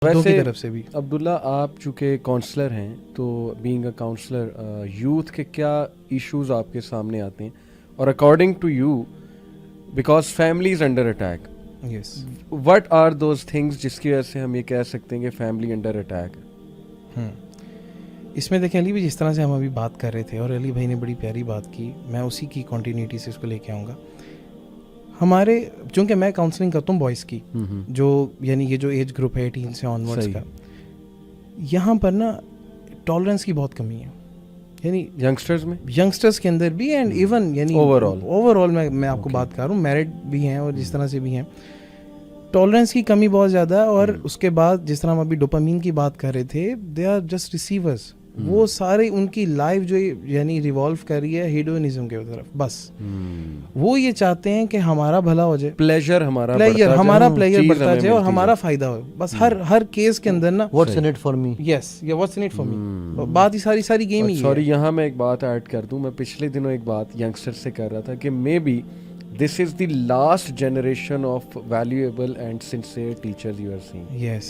वैसे की तरफ से भी। अब्दुल्ला, आप चूँकि काउंसलर हैं, तो बीइंग अ काउंसलर यूथ के क्या इश्यूज आपके सामने आते हैं, और according to you, because family is under attack, yes, what are those things जिसकी वजह से हम ये कह सकते हैं कि फैमिली अंडर अटैक? इसमें देखें अली भाई, जिस तरह से हम अभी बात कर रहे थे और अली भाई ने बड़ी प्यारी बात की, मैं उसी की कंटिन्यूटी से इसको लेके आऊँगा। हमारे, चूँकि मैं काउंसलिंग करता हूँ बॉयज़ की, जो यानी ये जो एज ग्रुप है 18 से ऑनवर्ड्स का, यहाँ पर ना टॉलरेंस की बहुत कमी है, यानी यंगस्टर्स के अंदर भी, एंड इवन यानी ओवरऑल मैं आपको बात कर रहा हूँ, मैरिड भी हैं और जिस तरह से भी हैं, टॉलरेंस की कमी बहुत ज़्यादा है। और उसके बाद जिस तरह हम अभी डोपामीन की बात कर रहे थे, दे आर जस्ट रिसीवर्स, वो सारे उनकी लाइफ जो यानी रिवॉल्व कर रही है हेडोनिज्म के तरफ, बस वो ये चाहते हैं कि हमारा भला हो जाए, हमारा प्लेजर बढ़ता जाए और हमारा फायदा हो, बस हर केस के अंदर ना what's in it for me, yes, या what's in it for me, बात ही सारी गेम ही है। सॉरी, यहाँ मैं एक बात ऐड कर दूं, मैं पिछले दिनों एक बात यंगस्टर से कर रहा था कि maybe this is the last generation of valuable and sincere teachers you are seeing. Yes,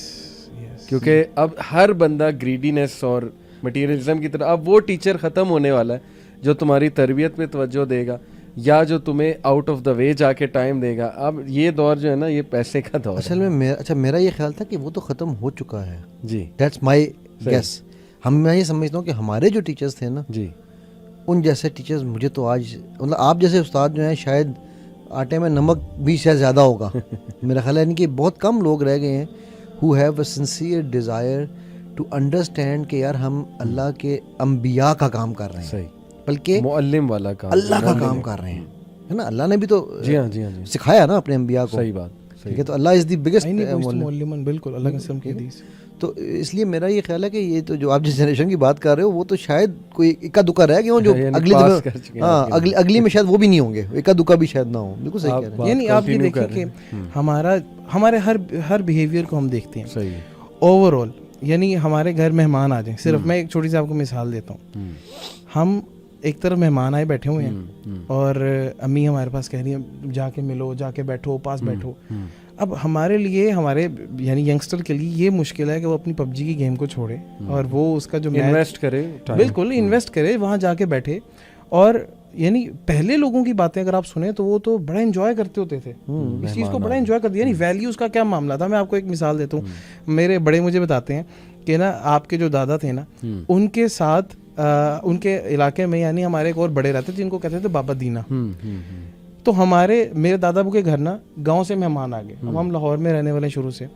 क्योंकि अब हर बंदा ग्रीडीनेस और मटीरियलिज्म की तरह, अब वो टीचर ख़त्म होने वाला है जो तुम्हारी तरबियत पे तवज्जो देगा या जो तुम्हें आउट ऑफ द वे जाके टाइम देगा। अब ये दौर जो है ना, ये पैसे का दौर असल में मेरा ये ख्याल था कि वो तो ख़त्म हो चुका है जी, दैट्स माई गेस। मैं ये समझता हूँ कि हमारे जो टीचर्स थे ना जी, उन जैसे टीचर्स मुझे तो आज, मतलब आप जैसे उस्ताद जो हैं, शायद आटे में नमक भी शायद ज़्यादा होगा मेरा ख्याल है, यानी कि बहुत कम लोग रह गए हैं who have a sincere desire to understand कि यार हम अल्लाह के अंबिया का काम कर रहे हैं, सही, बल्कि मुअल्लिम वाला काम, अल्लाह का काम कर रहे हैं, है ना। अल्लाह ने भी तो जी हाँ सिखाया ना अपने अंबिया को, सही बात, ठीक है। तो अल्लाह इज़ द बिगेस्ट मुअल्लिम, बिल्कुल अल्लाह के की हदीस। तो इसलिए मेरा ये ख्याल है कि ये तो जो आप जिस जनरेशन की बात कर रहे हो, वो तो शायद कोई इक्का दुक्का रह गए हो जो अगली दफा, हाँ अगली में शायद वो भी नहीं होंगे, इक्का दुक्का भी शायद ना हो। बिल्कुल सही कह रहे हैं। यानी आप ये देखें कि हमारे हर बिहेवियर को हम देखते हैं सही ओवरऑल, यानी हमारे घर मेहमान आ जाएं, सिर्फ मैं एक छोटी सी आपको मिसाल देता हूँ, हम एक तरफ मेहमान आए बैठे हुए हैं और अम्मी हमारे पास कह रही है जाके मिलो, जाके बैठो, पास बैठो। अब हमारे लिए, हमारे यानी यंगस्टर के लिए ये मुश्किल है कि वो अपनी पबजी की गेम को छोड़े और वो उसका जो इन्वेस्ट करे, बिल्कुल इन्वेस्ट करे, वहाँ जाके बैठे। और यानी पहले लोगों की बातें अगर आप सुने तो वो तो बड़ा एंजॉय करते होते थे, इस चीज़ को बड़ा एंजॉय करते, यानी वैल्यूज़ का क्या मामला था। मैं आपको एक मिसाल देता हूँ, मेरे बड़े मुझे बताते हैं कि ना आपके जो दादा थे ना, उनके साथ उनके इलाके में यानी हमारे एक और बड़े रहते थे जिनको कहते थे बाबा दीना। तो मेरे दादा के घर ना गांव से मेहमान आ गए, अब हम लाहौर में रहने वाले शुरू से,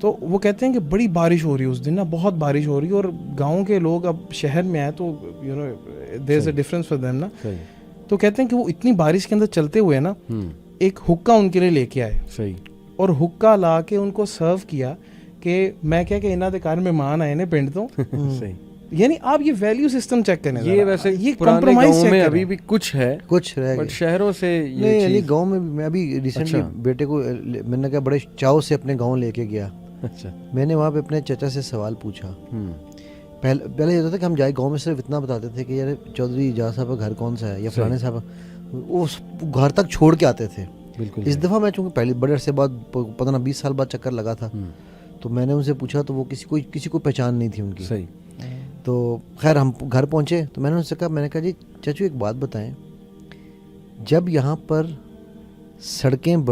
तो वो कहते हैं कि बड़ी बारिश हो रही है उस दिन ना, बहुत बारिश हो रही है, और गांव के लोग अब शहर में आए तो you know there is a difference for them ना। तो कहते हैं कि वो इतनी बारिश के अंदर चलते हुए ना एक हुक्का उनके लिए लेके आए, सही, और हुक्का ला के उनको सर्व किया कि मैं क्या कि इन्हों के घर मेहमान आए ने पिंड तो सही। यानी आप ये वैल्यू सिस्टम चेक करने, ये वैसे ये कॉम्प्रोमाइज में अभी भी कुछ है, कुछ रह बट शहरों से ये नहीं, यानी गांव में मैं अभी रिसेंटली बेटे को मैंने कहा बड़े चाव से अपने गांव लेके गया। अच्छा, मैंने वहाँ पे अपने चाचा से सवाल पूछा। पहले ये होता था कि हम जाए गांव में सिर्फ इतना बताते थे कि यार चौधरी इजाज साहब का घर कौन सा है या फलाने साहब, वो घर तक छोड़ के आते थे। बिल्कुल। इस दफ़ा मैं चूँकि पहले बड़े अरसे बाद 15-20 साल बाद चक्कर लगा था, तो मैंने उनसे पूछा तो वो किसी को पहचान नहीं थी उनकी। सही। तो खैर हम घर पहुँचे तो मैंने उनसे कहा, मैंने कहा जी चाचू एक बात बताएं, जब यहाँ पर सड़कें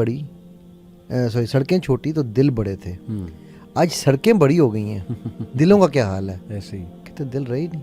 छोटी तो दिल बड़े थे, आज सड़कें बड़ी हो गई हैं, दिलों का क्या हाल है? ऐसे ही कहते दिल रही नहीं